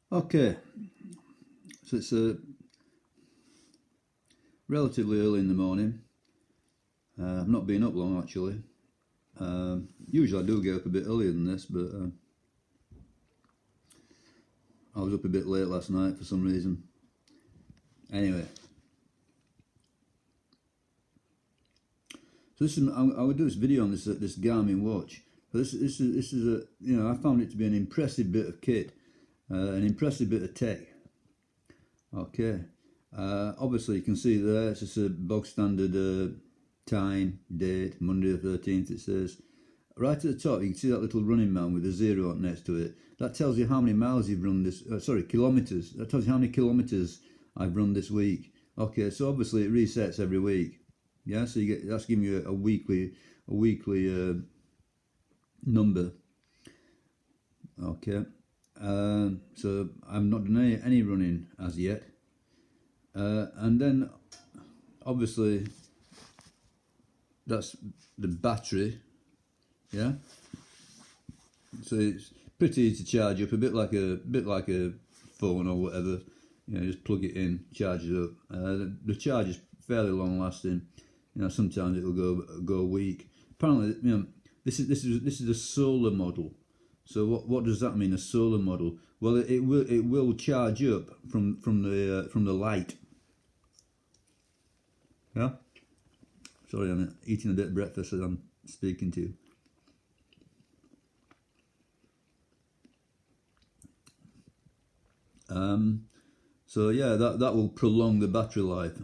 Okay, so it's relatively early in the morning. I've not been up long actually. Usually I do get up a bit earlier than this, but I was up a bit late last night for some reason. Anyway, so I would do this video on this Garmin watch. This is a I found it to be an impressive bit of kit, an impressive bit of tech. Okay, obviously you can see there it's just a bog standard time, date, Monday the 13th it says. Right at the top you can see that little running man with a 0 next to it. That tells you how many miles you've run this, kilometres. That tells you how many kilometres I've run this week. Okay, so obviously it resets every week. Yeah, so you get, that's giving you a weekly number. Okay, so I've not done any running as yet. And then obviously that's the battery. Yeah, so it's pretty easy to charge up, a bit like a phone or whatever. Just plug it in, charge it up. The charge is fairly long lasting. Sometimes it'll go a week. Apparently, this is a solar model. So what does that mean? A solar model? Well, it will charge up from the light. Yeah. Sorry, I'm eating a bit of breakfast as I'm speaking to you. So yeah, that will prolong the battery life.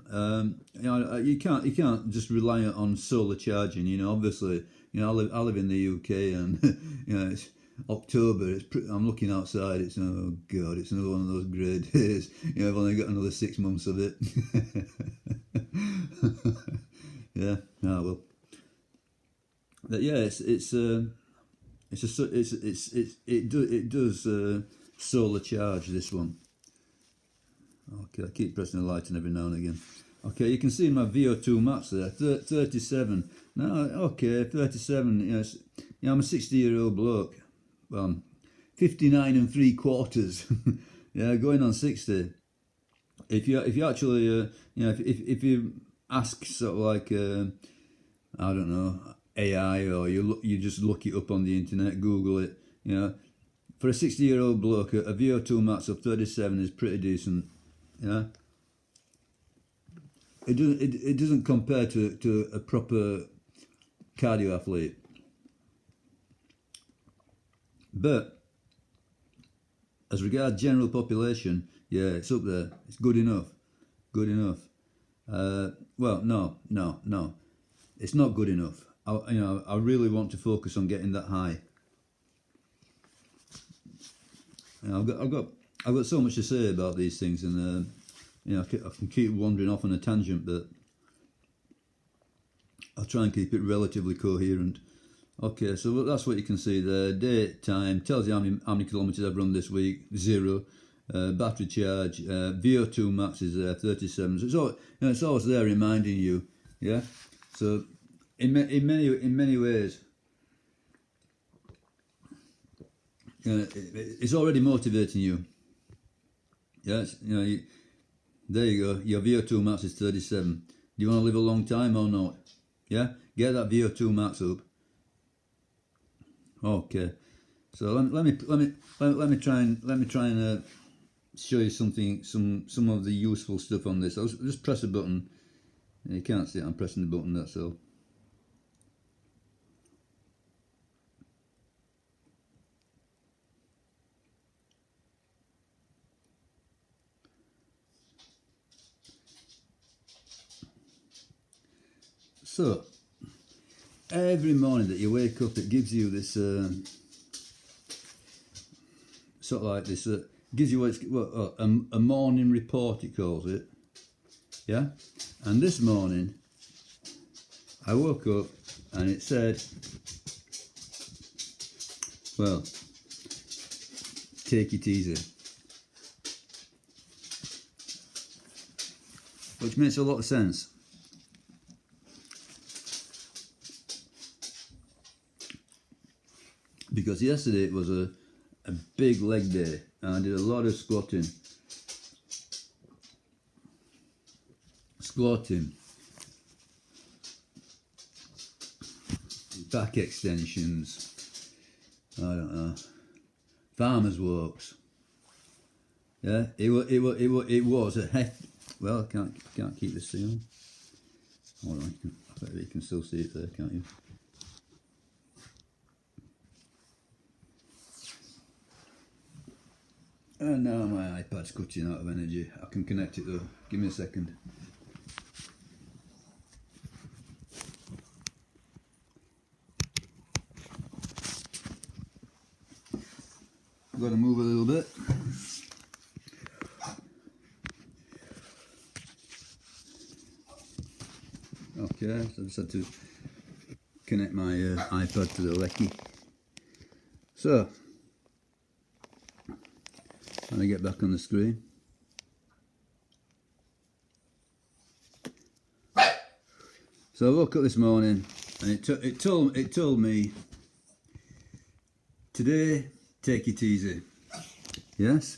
You can't just rely on solar charging. Obviously, I live in the UK, and it's October. I'm looking outside. It's, oh god, it's another one of those grey days. I've only got another 6 months of it. Yeah. Well. But yeah, it does solar charge, this one. Okay, I keep pressing the light on every now and again. Okay, you can see my VO2 max there, 37. Now, okay, 37. I'm a 60-year-old bloke. 59 3/4. Yeah, going on 60. If you actually, if you ask sort of like, I don't know, AI, or you just look it up on the internet, Google it. For a 60-year-old bloke, a VO2 max of 37 is pretty decent. Yeah, it doesn't compare to a proper cardio athlete, but as regards general population, yeah, it's up there. It's good enough. Good enough. Well, no, it's not good enough. I really want to focus on getting that high. I've got so much to say about these things, and I can keep wandering off on a tangent, but I'll try and keep it relatively coherent. Okay, so that's what you can see there. Date, time, tells you how many kilometres I've run this week, 0. Battery charge, VO2 max is there, 37. So it's always there reminding you. Yeah. So in many ways, it's already motivating you. Yes, there you go. Your VO2 max is 37. Do you want to live a long time or not? Yeah, get that VO2 max up. Okay, so let me try and show you some of the useful stuff on this. I'll just press a button. You can't see it. I'm pressing the button. That's all. So, every morning that you wake up, it gives you this sort of like this, gives you a morning report, it calls it. Yeah? And this morning, I woke up and it said, well, take it easy. Which makes a lot of sense. Because yesterday it was a big leg day. and I did a lot of squatting. Back extensions, I don't know, farmer's walks. Yeah, it was a heck. Well, I can't keep this thing on. Hold on, I bet you can still see it there, can't you? And now my iPad's cutting out of energy. I can connect it though. Give me a second. I've got to move a little bit. Okay, so I just had to connect my iPad to the Lecky. So, trying to get back on the screen. So I woke up this morning and it told me, today, take it easy. Yes,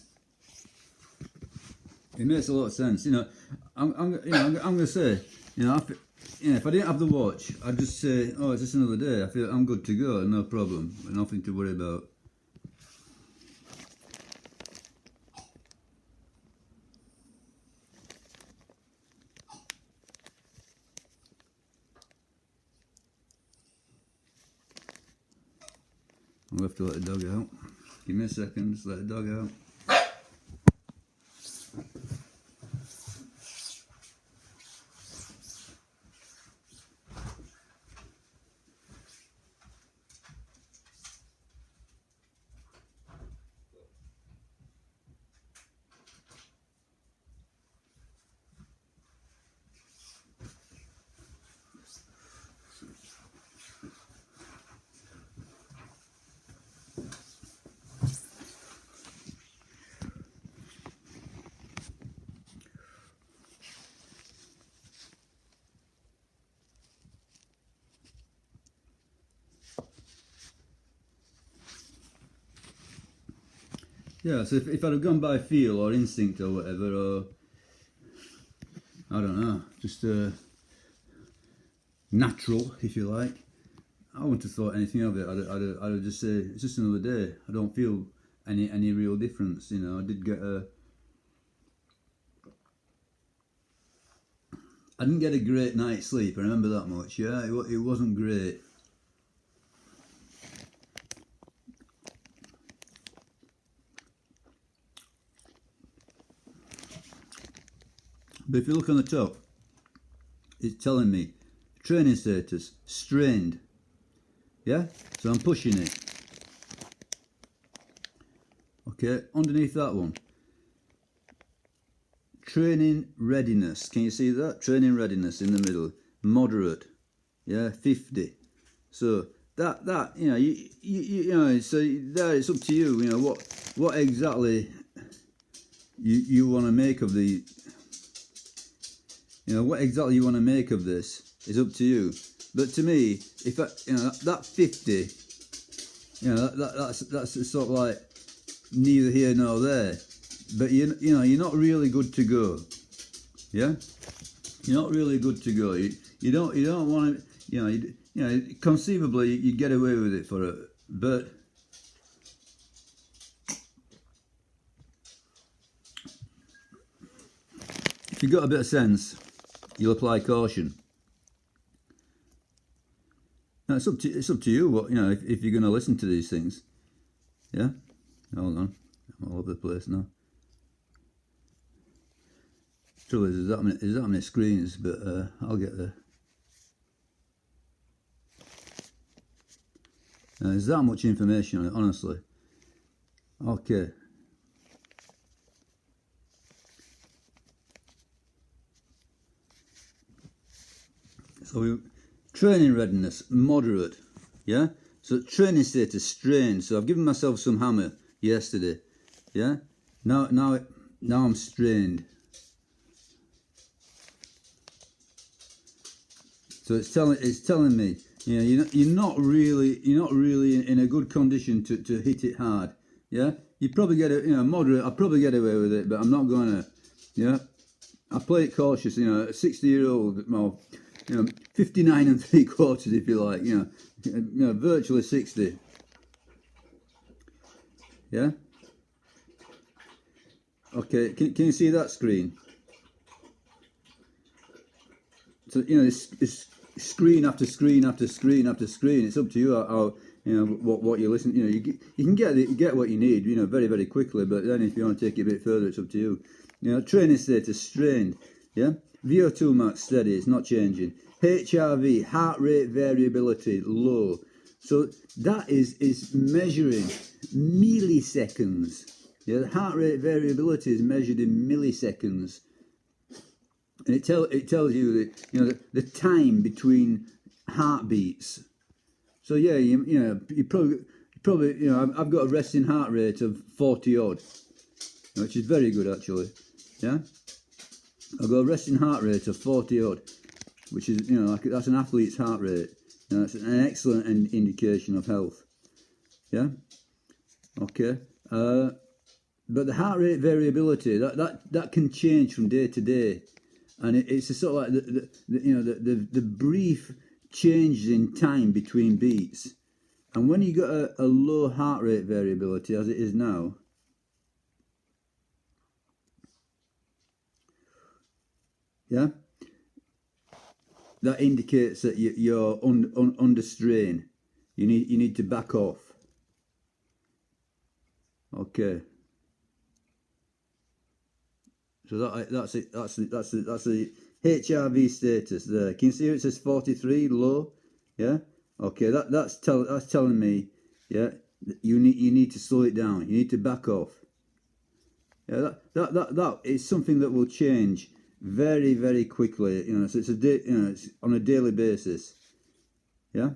it makes a lot of sense. You know, I'm going to say, if I didn't have the watch, I'd just say, oh, it's just another day. I feel I'm good to go, no problem, nothing to worry about. I'll have to let the dog out. Give me a second, just let the dog out. Yeah, so if I'd have gone by feel or instinct or whatever, or I don't know, just natural, if you like, I wouldn't have thought anything of it. I'd have just say it's just another day. I don't feel any real difference. You know, I didn't get a great night's sleep. I remember that much. Yeah, it wasn't great. But if you look on the top, it's telling me training status strained. Yeah, so I'm pushing it. Okay, underneath that one, training readiness. Can you see that? Training readiness in the middle, moderate. Yeah, 50. So that you know, so there it's up to you. You know what exactly you want to make of the. You know, what exactly you want to make of this is up to you. But to me, if that 50, that's sort of like neither here nor there. But you're not really good to go. Yeah, you're not really good to go. You don't want to. Conceivably you get away with it for a, but if you've got a bit of sense, you'll apply caution. Now it's up to you what if you're going to listen to these things. Yeah, hold on, I'm all over the place now. Trouble is, there's that many screens, but I'll get there. There's that much information on it, honestly. Okay. So training readiness, moderate, yeah? So training status, strained. So I've given myself some hammer yesterday, yeah? Now I'm strained. So it's telling me, you're not really in a good condition to hit it hard, yeah? you probably get it, moderate. I'll probably get away with it, but I'm not gonna. Yeah, I play it cautious. A 60-year-old, well, 59 and 3/4, if you like. Virtually 60. Yeah. Okay. Can you see that screen? So it's screen after screen after screen after screen. It's up to you how what you listen. You can get what you need. Very very quickly. But then if you want to take it a bit further, it's up to you. Training status strained. Yeah. VO2 max steady. It's not changing. HRV, heart rate variability, low. So that is measuring milliseconds. Yeah. The heart rate variability is measured in milliseconds. And it tells you that the time between heartbeats. So yeah, you probably I've got a resting heart rate of 40 odd, which is very good actually. Yeah, I've got a resting heart rate of 40 odd, which is that's an athlete's heart rate. That's an excellent indication of health. Yeah. Okay. But the heart rate variability that can change from day to day. And it's a sort of like the brief changes in time between beats. And when you got a low heart rate variability, as it is now, yeah, that indicates that you're under strain. You need to back off. Okay. So that's it. That's the HRV status there. Can you see it says 43 low? Yeah. Okay. That's telling me, yeah, you need to slow it down. You need to back off. Yeah. That is something that will change very very quickly. So it's it's on a daily basis. Yeah.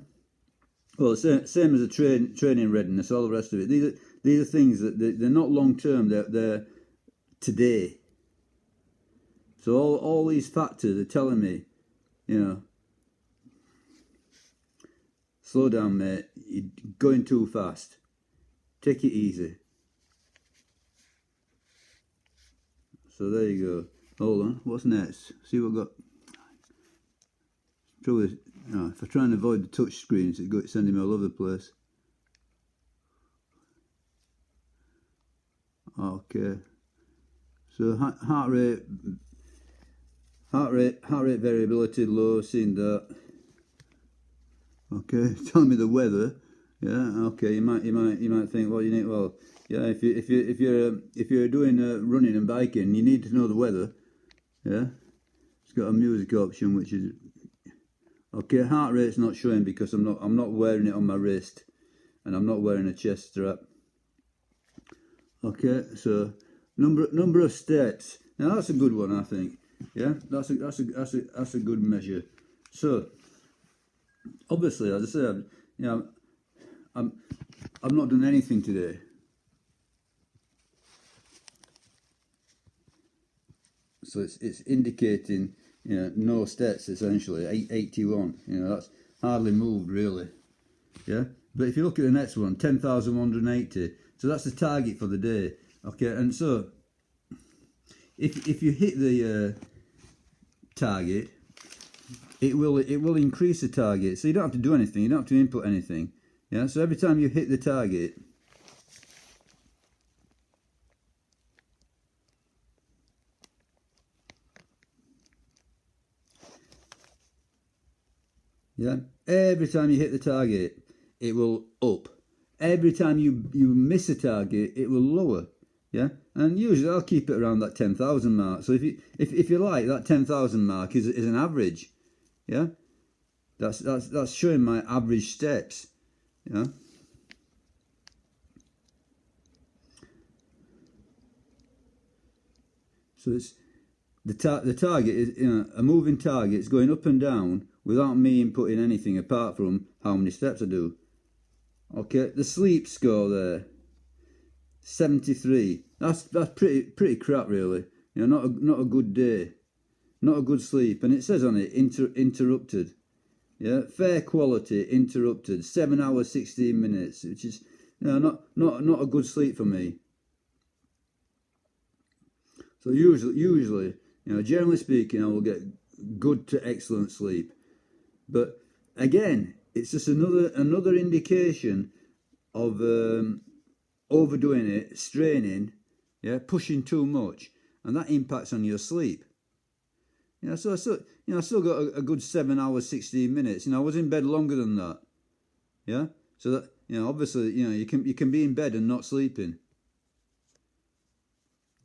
Well, same as the training readiness, all the rest of it. These are things that they're not long term. They're today. So all these factors are telling me, slow down, mate. You're going too fast. Take it easy. So there you go. Hold on. What's next? See what I've got. Probably, if I try and avoid the touch screens, it's sending me all over the place. Okay. So heart rate variability low, seen that. Okay, telling me the weather. Yeah, okay. You might think, well, yeah. If you're doing running and biking, you need to know the weather. Yeah, it's got a music option, which is okay. Heart rate's not showing because I'm not wearing it on my wrist, and I'm not wearing a chest strap. Okay, so number of steps. Now that's a good one, I think. Yeah, that's a good measure. So obviously, as I said, I've not done anything today. So it's indicating no steps essentially. 81. That's hardly moved really. Yeah, but if you look at the next one, 10,180. So that's the target for the day. Okay, and so if you hit the target, it will increase the target. So you don't have to do anything. You don't have to input anything. Yeah. So every time you hit the target, yeah. Every time you hit the target, it will up. Every time you miss a target, it will lower. Yeah, and usually I'll keep it around that 10,000 mark. So if you like, that 10,000 mark is an average. Yeah, that's showing my average steps. Yeah. So it's the target is a moving target. It's going up and down without me inputting anything apart from how many steps I do. Okay, the sleep score there, 73. That's pretty crap really. Not a good day, not a good sleep. And it says on it interrupted. Yeah, fair quality interrupted. 7 hours 16 minutes, which is not a good sleep for me. So usually, you know, generally speaking, I will get good to excellent sleep. But again, it's just another indication of overdoing it, straining, yeah, pushing too much, and that impacts on your sleep. You know, so I still got a good 7 hours, 16 minutes. You know, I was in bed longer than that. Yeah, so that, you know, obviously, you know, you can be in bed and not sleeping.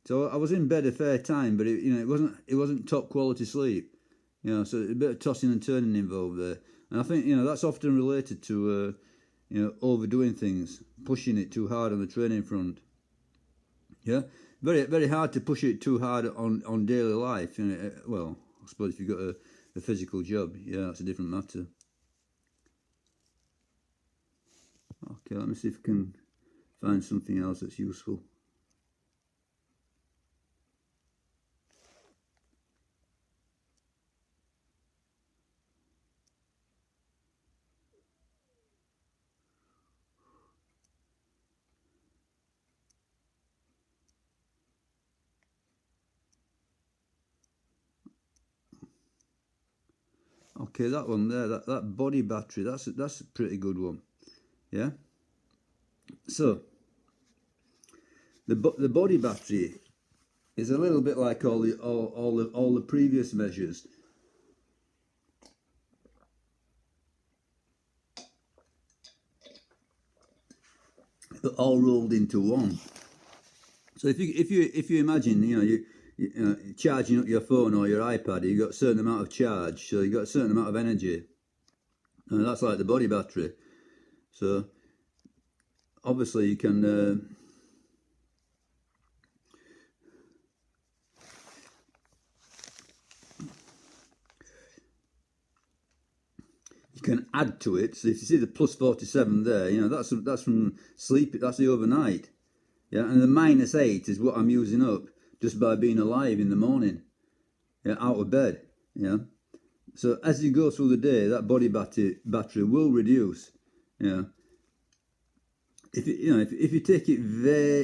So I was in bed a fair time, but you know, it wasn't top quality sleep. You know, so a bit of tossing and turning involved there, and I think, you know, that's often related to you know, overdoing things, pushing it too hard on the training front. Yeah, very hard to push it too hard on daily life. You know, well, I suppose if you've got a physical job, yeah, that's a different matter. Okay, let me see if I can find something else that's useful. Okay, that one there, that body battery, that's a pretty good one. Yeah. So the body battery is a little bit like all the previous measures. But all rolled into one. So if you imagine, you know, you charging up your phone or your iPad, you've got a certain amount of charge, so you've got a certain amount of energy, and that's like the body battery. So obviously you can add to it. So if you see the plus 47 there, you know, that's from sleep, that's the overnight. Yeah, and the -8 is what I'm using up just by being alive in the morning, yeah, out of bed. Yeah, so as you go through the day, that body battery will reduce. Yeah, if you take it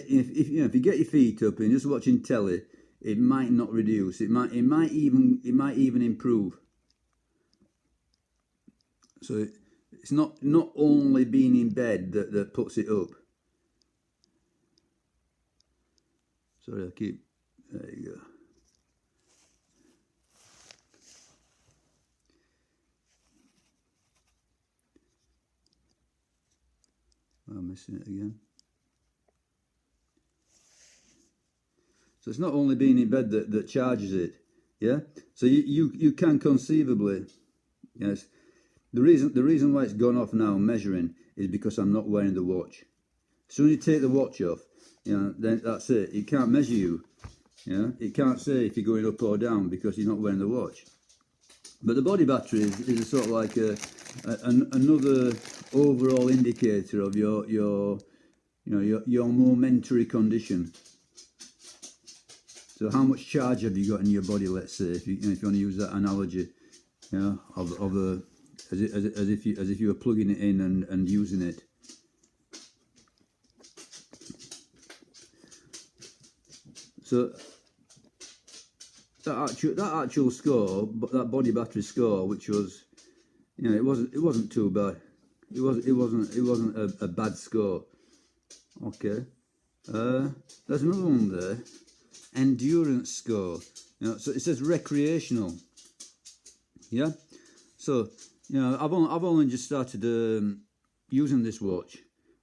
if you get your feet up and just watching telly, it might not reduce. It might even improve. So it's not only being in bed that puts it up. Sorry, I keep, there you go. I'm missing it again. So it's not only being in bed that charges it, yeah? So you can conceivably, yes, the reason why it's gone off now measuring is because I'm not wearing the watch. As soon as you take the watch off, you know, then that's it. It can't measure you. You know, it can't say if you're going up or down because you're not wearing the watch. But the body battery is a sort of like another overall indicator of your momentary condition. So how much charge have you got in your body? Let's say, if you want to use that analogy, you know, as if you were plugging it in and using it. So that actual score, that body battery score, which was, you know, it wasn't too bad. It wasn't a bad score. Okay. There's another one there. Endurance score. You know, so it says recreational. Yeah. So, you know, I've only just started using this watch,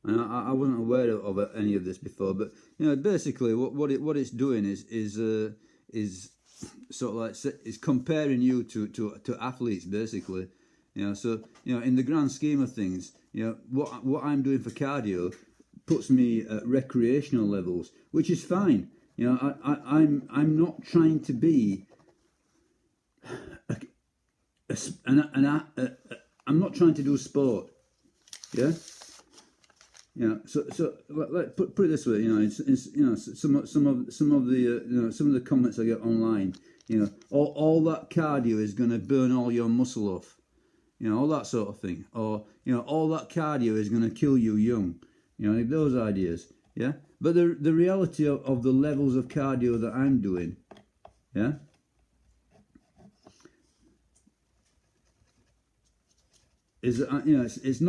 and I wasn't aware of any of this before. But you know, basically, what it's doing is sort of like it's comparing you to athletes, basically. You know, so you know, in the grand scheme of things, you know, what I'm doing for cardio puts me at recreational levels, which is fine. You know, I'm not trying to be I'm not trying to do sport. Yeah. You know, so let put it this way. You know, it's you know, some of the comments I get online. You know, all that cardio is going to burn all your muscle off. You know, all that sort of thing. Or, you know, all that cardio is going to kill you young. You know, those ideas. Yeah. but the reality of the levels of cardio that I'm doing, yeah, is that, you know, it's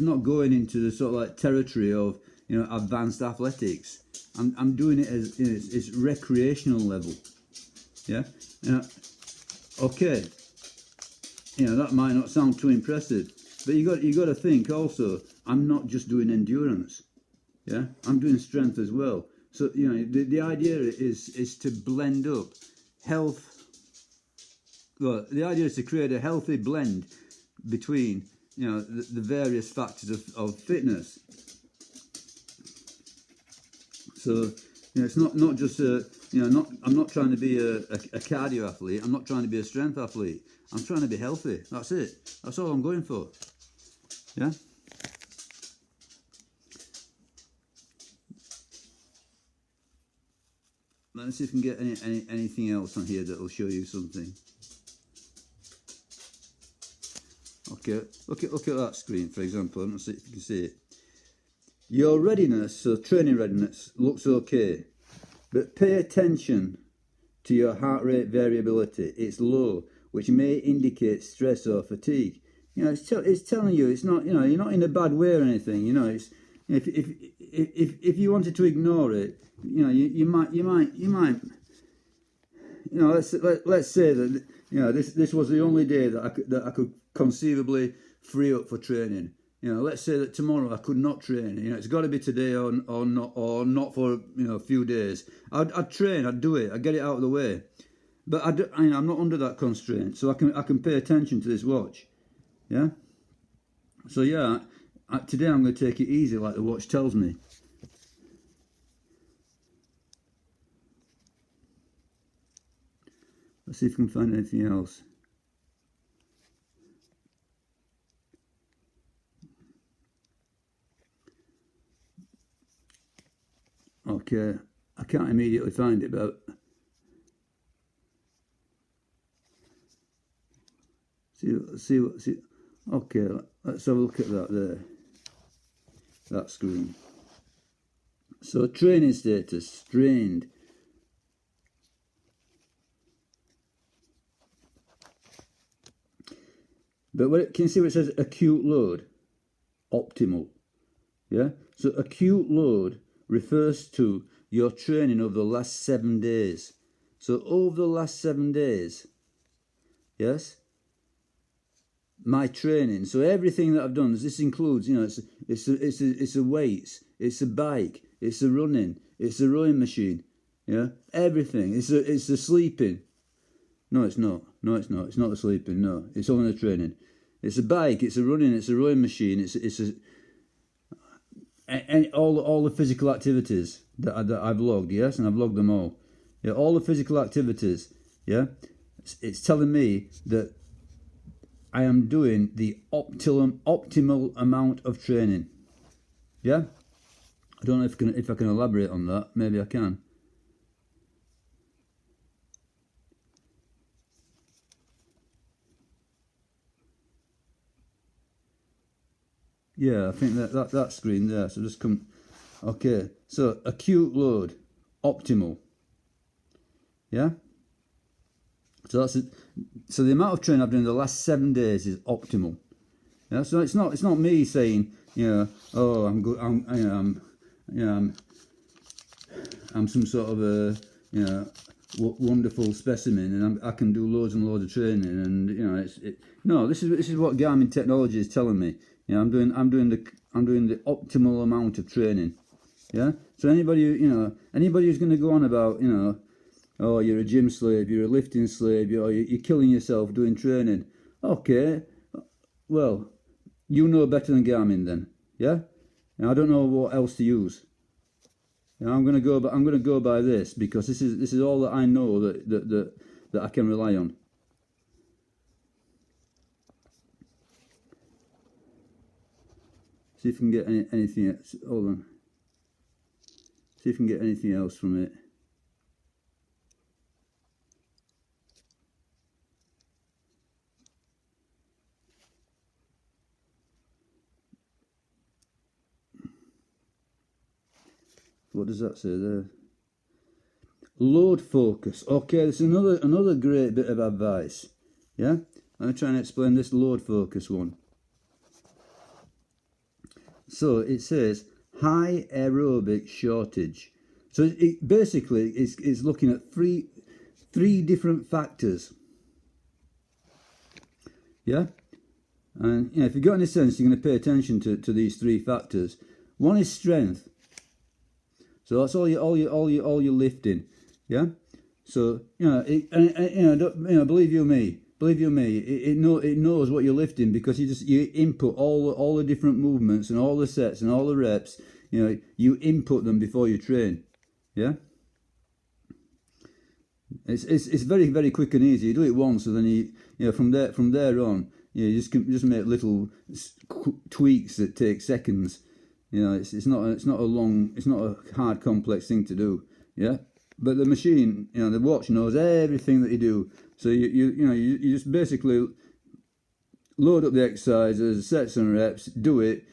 not going into the sort of like territory of, you know, advanced athletics. I'm doing it as, you know, it's recreational level, yeah. You know, okay, you know, that might not sound too impressive, but you got to think also, I'm not just doing endurance, yeah, I'm doing strength as well. So, you know, the idea is to blend up health. Well, the idea is to create a healthy blend between, you know, the various factors of fitness. So, you know, it's not just a, you know, I'm not trying to be a cardio athlete. I'm not trying to be a strength athlete. I'm trying to be healthy. That's it. That's all I'm going for. Yeah. Let's see if we can get anything else on here that will show you something. Okay, look at that screen, for example. I'm not sure if you can see it. Your readiness, so training readiness, looks okay, but pay attention to your heart rate variability. It's low, which may indicate stress or fatigue. You know, it's telling you it's not, you know, you're not in a bad way or anything. You know, it's if you wanted to ignore it, you know, you might, you know, let's say that, you know, this was the only day that I could conceivably free up for training. You know, let's say that tomorrow I could not train. You know, it's got to be today or not for, you know, a few days. I'd train, I'd do it, I'd get it out of the way. But I'm not under that constraint, so I can pay attention to this watch. Yeah. So yeah, today I'm going to take it easy, like the watch tells me. Let's see if we can find anything else. Okay, I can't immediately find it, but see. Okay, let's have a look at that there. That screen. So training status, strained. But can you see where it says acute load? Optimal. Yeah? So acute load refers to your training over the last 7 days. So over the last 7 days, yes, my training. So everything that I've done, this includes, you know, it's the weights, it's the bike, it's the running, it's the rowing machine, yeah, everything. It's the sleeping. No, it's not. No, it's not. It's not the sleeping. No, it's only the training. It's a bike. It's a running. It's a rowing machine. And all the physical activities that I've logged, yes, and I've logged them all. Yeah, all the physical activities. Yeah, it's telling me that I am doing the optimal amount of training. Yeah, I don't know if I can elaborate on that. Maybe I can. Yeah, I think that screen there. So just come. Okay, so acute load, optimal. Yeah. So that's it. So the amount of training I've done in the last 7 days is optimal. Yeah. So it's not me saying, you know, oh, I'm good. I'm some sort of a, you know, wonderful specimen, and I can do loads and loads of training, and you know, no. This is what Garmin technology is telling me. You know, I'm doing the optimal amount of training. Yeah. So anybody who's going to go on about, you know, oh, you're a gym slave, you're a lifting slave, you're killing yourself doing training. Okay, well, you know better than Garmin then, yeah. And I don't know what else to use. And I'm going to go by this, because this is all that I know that I can rely on. See if we can get anything else. Hold on. See if we can get anything else from it. what does that say there? Load focus. Okay, this is another great bit of advice. Yeah, I'm trying to explain this load focus one. So it says high aerobic shortage. So it basically is looking at three different factors. Yeah, and you know, if you've got any sense, you're going to pay attention to these three factors. One is strength. So that's all your lifting. Yeah. So you know, believe you me, it knows what you're lifting, because you input all the different movements and all the sets and all the reps. You know, you input them before you train. Yeah. It's very, very quick and easy. You do it once, and then you know from there on, you just make little tweaks that take seconds. You know, it's not a hard, complex thing to do. Yeah. But the machine, you know, the watch knows everything that you do. So you just basically load up the exercises, sets and reps, do it,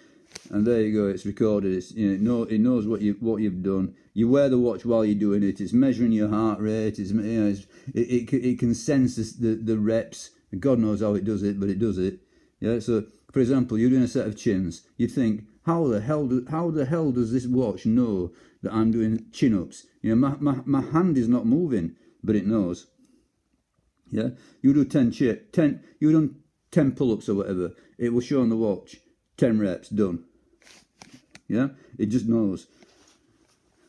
and there you go. It's recorded. It's, you know, it knows what you've done. You wear the watch while you're doing it. It's measuring your heart rate. It's, you know, it can sense the reps. God knows how it does it, but it does it. Yeah. So for example, you're doing a set of chins. You'd think, how the hell does this watch know that I'm doing chin-ups? You know, my hand is not moving, but it knows. Yeah, you do 10 pull-ups or whatever, it will show on the watch 10 reps done. Yeah, it just knows.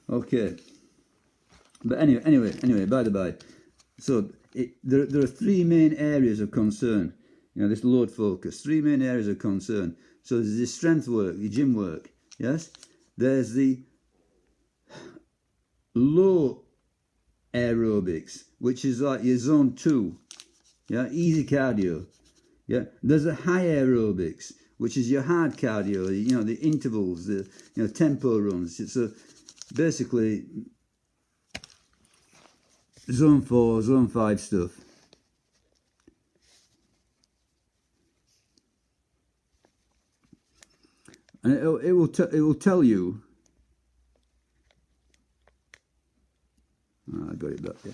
Okay, but anyway, by the by, so there are three main areas of concern. You know, this load focus, three main areas of concern. So there's the strength work, the gym work, yes? There's the low aerobics, which is like your zone 2, yeah, easy cardio. Yeah, there's the high aerobics, which is your hard cardio, you know, the intervals, the tempo runs. So basically zone 4, zone 5 stuff. And it will tell you. I got it back there.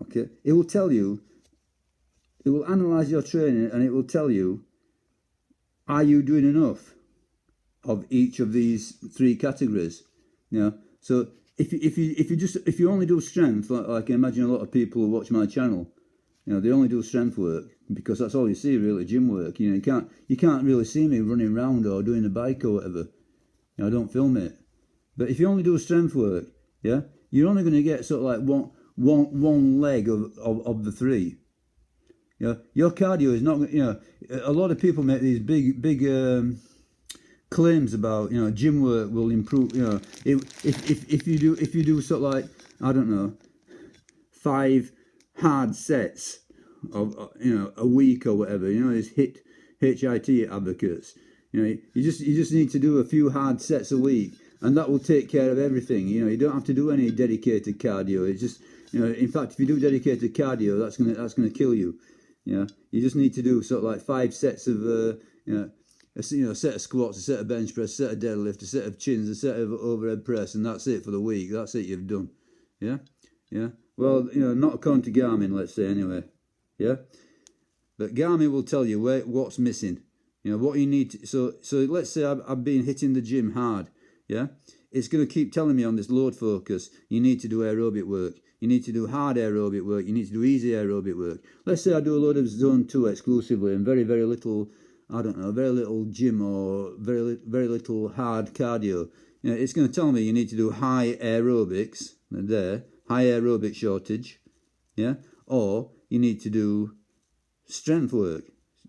Okay, it will tell you. It will analyze your training, and it will tell you, are you doing enough of each of these three categories? You know, so if you only do strength, like I imagine a lot of people who watch my channel, you know, they only do strength work because that's all you see really, gym work. You know, you can't really see me running around or doing a bike or whatever. You know, I don't film it. But if you only do strength work, yeah, you're only going to get sort of like one leg of the three. You know, your cardio is not. You know, a lot of people make these big claims about, you know, gym work will improve. You know, if you do sort of like, I don't know, 5 hard sets of, you know, a week or whatever. You know, these HIIT advocates. You know, you just need to do a few hard sets a week, and that will take care of everything. You know, you don't have to do any dedicated cardio. It's just, you know, in fact, if you do dedicated cardio, that's gonna kill you. You know, you just need to do sort of like 5 sets of, a set of squats, a set of bench press, a set of deadlift, a set of chins, a set of overhead press, and that's it for the week. That's it, you've done. Yeah, yeah. Well, you know, not according to Garmin, let's say, anyway. Yeah, but Garmin will tell you what's missing. You know what you need to, so let's say I've been hitting the gym hard. Yeah, it's going to keep telling me on this load focus, you need to do aerobic work. You need to do hard aerobic work. You need to do easy aerobic work. Let's say I do a load of zone 2 exclusively and very, very little, I don't know, very little gym or very little hard cardio. You know, it's going to tell me you need to do high aerobics, high aerobic shortage, yeah, or you need to do strength work.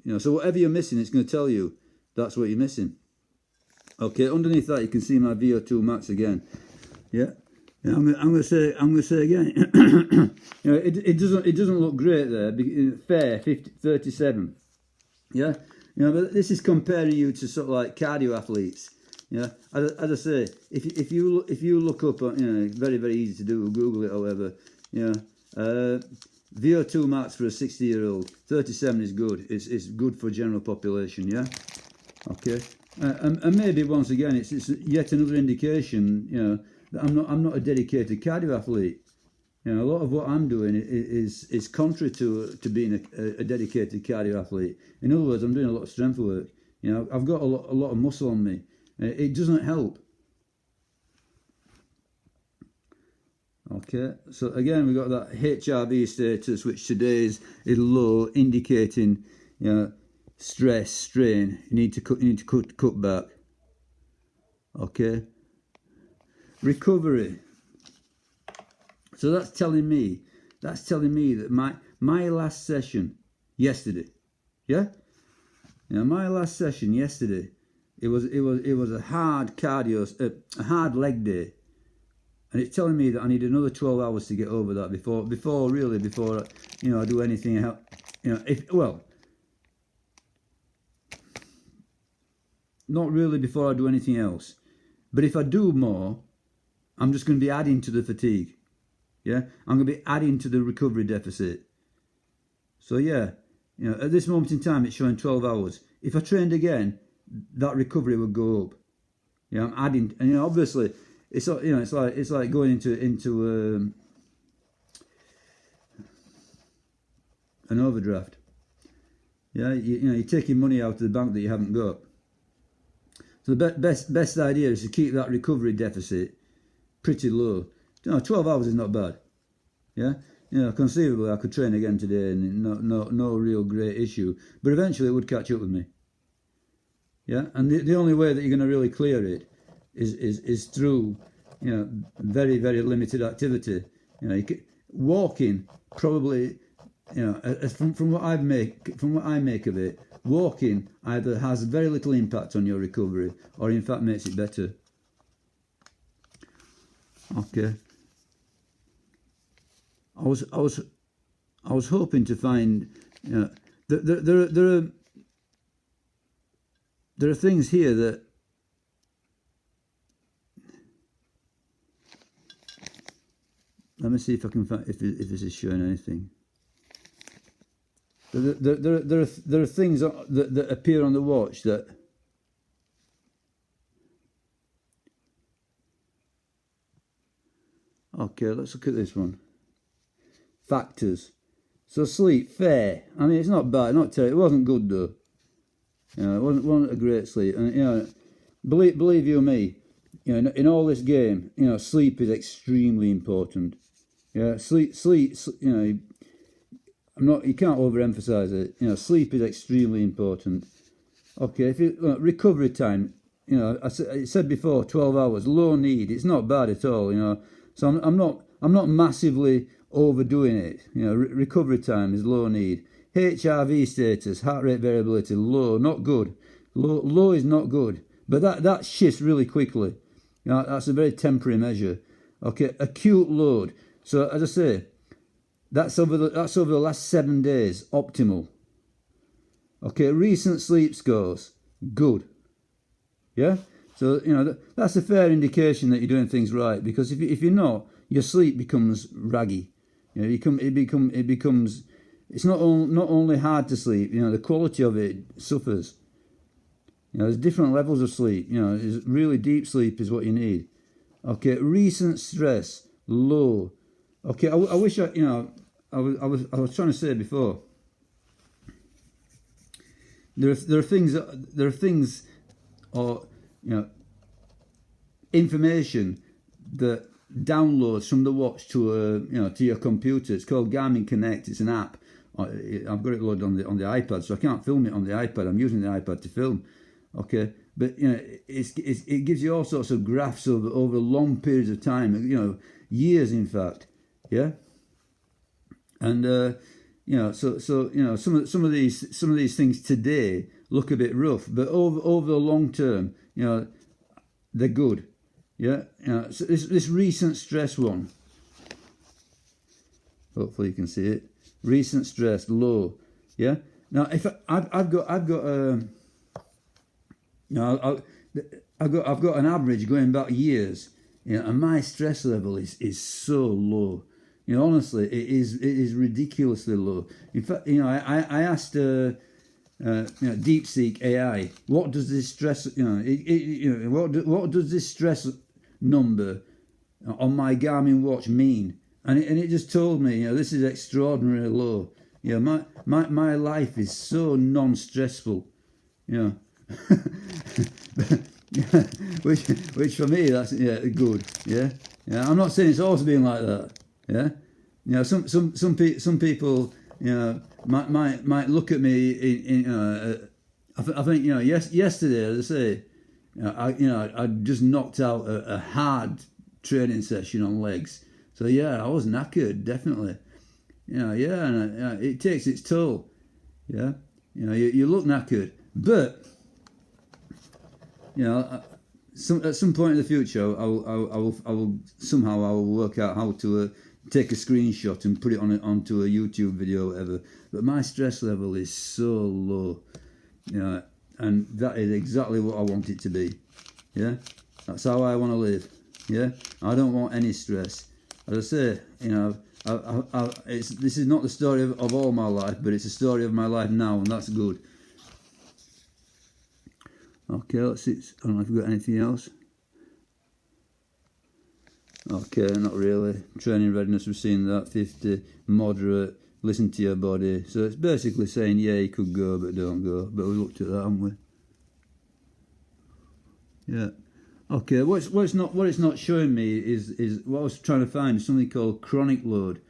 You know, so whatever you're missing, it's going to tell you that's what you're missing. Okay, underneath that you can see my VO2 max again. Yeah. Yeah, I'm going to say again. You know, it doesn't look great there. Fair 37. Yeah, you know, but this is comparing you to sort of like cardio athletes. Yeah, as I say, if you look up, you know, very, very easy to do. Google it, however. You know, VO2 max for a 60-year-old, 37 is good. It's good for general population. Yeah. Okay. And maybe once again, it's yet another indication, you know, that I'm not a dedicated cardio athlete. You know, a lot of what I'm doing is contrary to being a dedicated cardio athlete. In other words, I'm doing a lot of strength work. You know, I've got a lot of muscle on me. It doesn't help. Okay, so again we've got that HRV status, which today is low, indicating, you know, stress, strain. You need to cut back. Okay, recovery. So that's telling me that my last session yesterday, yeah, you know, my last session yesterday, it was a hard cardio, a hard leg day. And it's telling me that I need another 12 hours to get over that before you know, I do anything. You know, not really before I do anything else. But if I do more, I'm just going to be adding to the fatigue. Yeah, I'm going to be adding to the recovery deficit. So yeah, you know, at this moment in time, it's showing 12 hours. If I trained again, that recovery would go up. Yeah, I'm adding, and you know, obviously. It's, you know, it's like going into an overdraft. Yeah, you know, you're taking money out of the bank that you haven't got. So the best idea is to keep that recovery deficit pretty low. You know, 12 hours is not bad. Yeah, you know, conceivably I could train again today and no real great issue. But eventually it would catch up with me. Yeah, and the only way that you're going to really clear it is through, you know, very limited activity. You know, walking probably, you know, from what I make of it, walking either has very little impact on your recovery or in fact makes it better. Okay. I was hoping to find, you know, there are things here that. Let me see if I can find if this is showing anything. There are things that appear on the watch that. Okay, let's look at this one. Factors. So sleep, fair. I mean, it's not bad, not terrible. It wasn't good though. You know, it wasn't a great sleep. And you know, believe you me, you know, in all this game, you know, sleep is extremely important. Yeah, sleep. You know, you can't overemphasize it. You know, sleep is extremely important. Okay, if you recovery time, you know, I said before, 12 hours, low need. It's not bad at all. You know, so I'm not massively overdoing it. You know, recovery time is low need. HRV status, heart rate variability, low, not good. Low is not good, but that shifts really quickly. You know, that's a very temporary measure. Okay, acute load. So as I say, that's over the last 7 days, optimal. Okay, recent sleep scores, good. Yeah, so you know that's a fair indication that you're doing things right. Because if you're not, your sleep becomes raggy. You know, it becomes. It's not only hard to sleep. You know, the quality of it suffers. You know, there's different levels of sleep. You know, really deep sleep is what you need. Okay, recent stress, low. Okay, I wish I, you know, I was trying to say before. There are things, or you know, information that downloads from the watch to to your computer. It's called Garmin Connect. It's an app. I've got it loaded on the iPad, so I can't film it on the iPad. I'm using the iPad to film. Okay, but you know, it gives you all sorts of graphs over long periods of time. You know, years in fact. Yeah, and you know, so you know, some of these things today look a bit rough, but over the long term, you know, they're good. Yeah, you know, so this recent stress one. Hopefully you can see it. Recent stress low. Yeah. Now if I've got no, I've got an average going back years. You know, and my stress level is so low. You know, honestly, it is ridiculously low. In fact, you know, I asked you know, DeepSeek AI, what does this stress, you know, what does this stress number on my Garmin watch mean? And it just told me, this is extraordinarily low. My life is so non-stressful, which for me, that's good. I'm not saying it's always been like that. Some people might look at me I think yesterday, as I say, I just knocked out a hard training session on legs. So I was knackered, definitely. And it takes its toll. You look knackered, but at some point in the future, I will work out how to take a screenshot and put it onto a YouTube video or whatever. But my stress level is so low, and that is exactly what I want it to be. That's how I want to live. I don't want any stress. As I say, this is not the story of all my life, but it's a story of my life now, and that's good. Okay, let's see. I don't know if we've got anything else. Okay, not really. Training readiness, we've seen that. 50, moderate, listen to your body. So it's basically saying, you could go, but don't go. But we looked at that, haven't we? Okay, what it's not showing me is what I was trying to find is something called chronic load.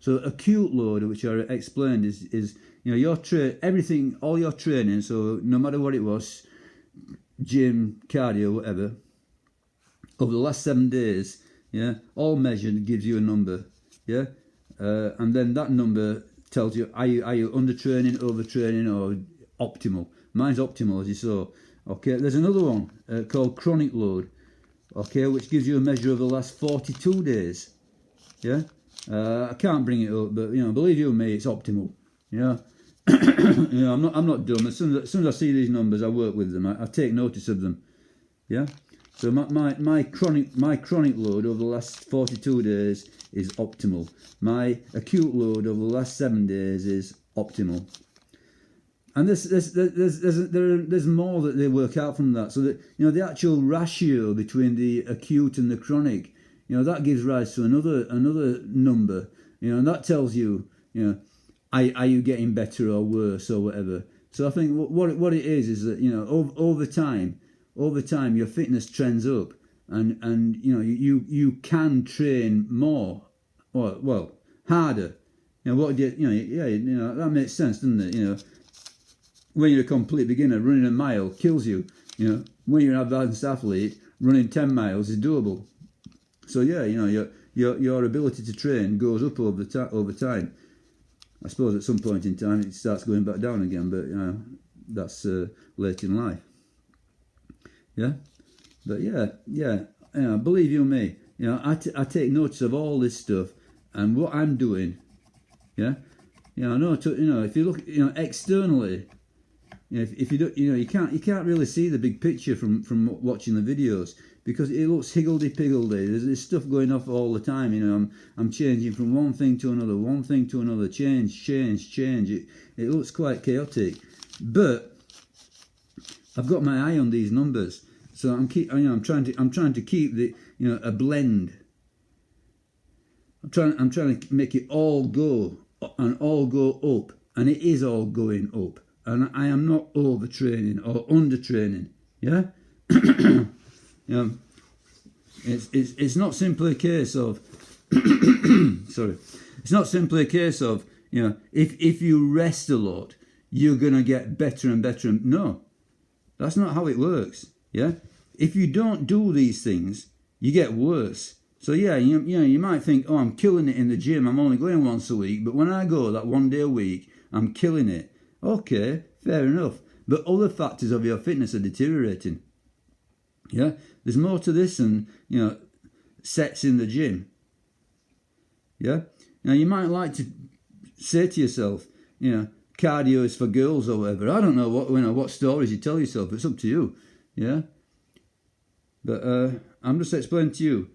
So acute load, which I explained, is your everything, all your training. So no matter what it was, gym, cardio, whatever, over the last 7 days, all measured, gives you a number, and then that number tells you are you undertraining, overtraining, or optimal. Mine's optimal, as you saw. Okay, there's another one called chronic load, okay, which gives you a measure of the last 42 days. I can't bring it up, but believe you me, it's optimal. I'm not dumb. As soon as I see these numbers, I work with them. I take notice of them. So my chronic load over the last 42 days is optimal. My acute load over the last 7 days is optimal. And there's more that they work out from that. So that the actual ratio between the acute and the chronic, that gives rise to another number. And that tells you, are you getting better or worse or whatever. So I think what it is that over time your fitness trends up, and you can train more, or well, harder. That makes sense, doesn't it? When you're a complete beginner, running a mile kills you. When you're an advanced athlete, running 10 miles is doable. So your ability to train goes up over time. I suppose at some point in time it starts going back down again, but that's late in life. But believe you me, I take notice of all this stuff and what I'm doing. I know if you look externally. If you don't, you can't really see the big picture from watching the videos, because it looks higgledy-piggledy. There's stuff going off all the time. I'm changing from one thing to another, change. It looks quite chaotic, but I've got my eye on these numbers, so I'm trying to keep the a blend. I'm trying to make it all go and all go up, and it is all going up. And I am not overtraining or undertraining. It's not simply a case of sorry. It's not simply a case of if you rest a lot, you're gonna get better and better. No, that's not how it works. If you don't do these things, you get worse. So you might think, oh, I'm killing it in the gym. I'm only going once a week, but when I go that 1 day a week, I'm killing it. Okay, fair enough. But other factors of your fitness are deteriorating. There's more to this than sets in the gym. Now you might like to say to yourself, cardio is for girls or whatever. I don't know what stories you tell yourself. It's up to you. But I'm just explaining to you.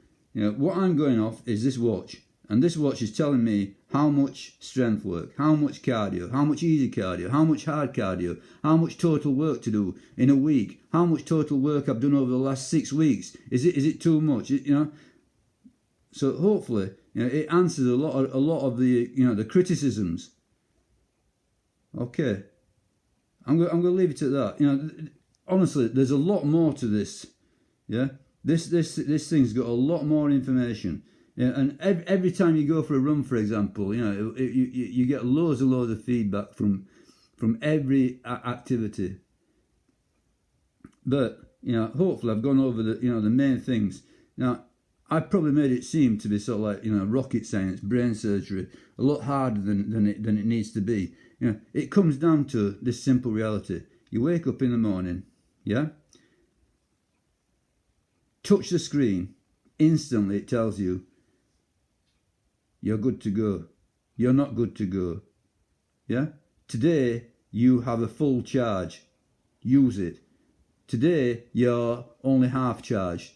What I'm going off is this watch, and this watch is telling me how much strength work, how much cardio, how much easy cardio, how much hard cardio, how much total work to do in a week, how much total work I've done over the last 6 weeks. Is it too much? So hopefully, you know, it answers a lot of the, you know, the criticisms. Okay, I'm going to leave it at that. You know, honestly, there's a lot more to this. Yeah, this thing's got a lot more information. Yeah, and every time you go for a run, for example, you know, you get loads and loads of feedback from every activity. But you know, hopefully, I've gone over the, you know, the main things. Now, I probably made it seem to be sort of like, you know, rocket science, brain surgery, a lot harder than it needs to be. You know, it comes down to this simple reality. You wake up in the morning, yeah? Touch the screen, instantly it tells you you're good to go. You're not good to go. Yeah? Today you have a full charge. Use it. Today you're only half charged.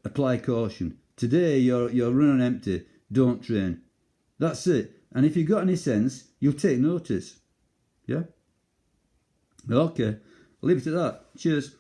Apply caution. Today you're running empty. Don't train. That's it. And if you've got any sense, you'll take notice. Yeah? Okay. I'll leave it at that. Cheers.